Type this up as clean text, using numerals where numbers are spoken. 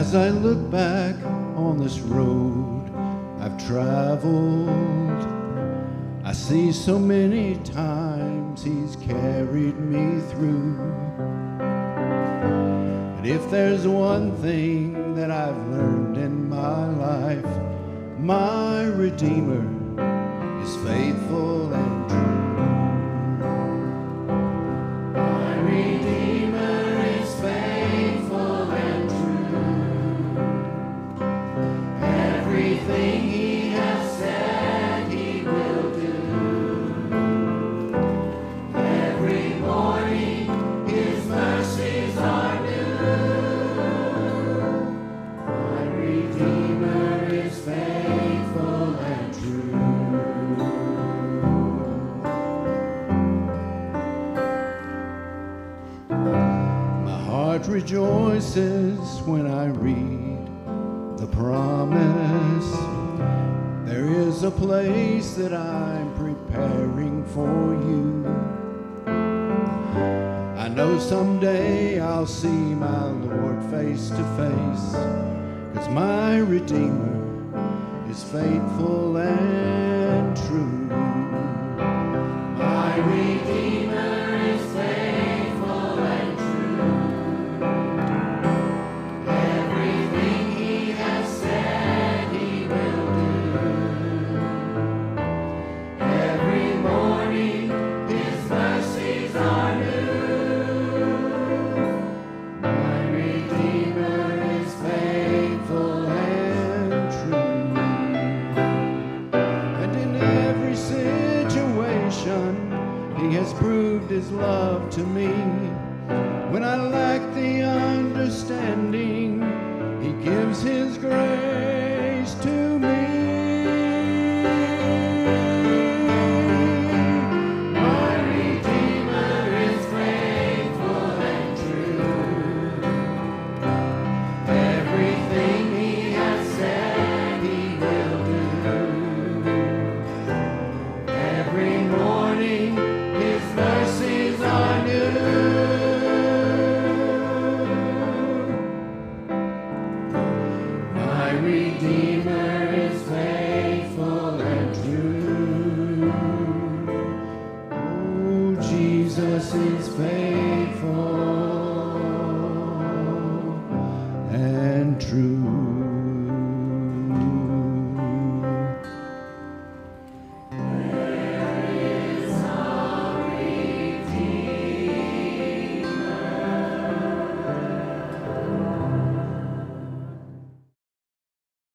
As I look back on this road I've traveled, I see so many times He's carried me through. But if there's one thing that I've learned in my life, my Redeemer is faithful and true. My Redeemer is faithful and true. Everything He has said He will do. Every morning His mercies are new. My Redeemer is faithful and true. My heart rejoices when I read the promise. There is a place that I'm preparing for you. I know someday I'll see my Lord face to face, 'cause my Redeemer is faithful and true. My Redeemer is faithful and true. Everything He has said He will do. Every morning His mercies are new. My Redeemer is faithful and true. And in every situation He has proved His love to me. When I lack the understanding,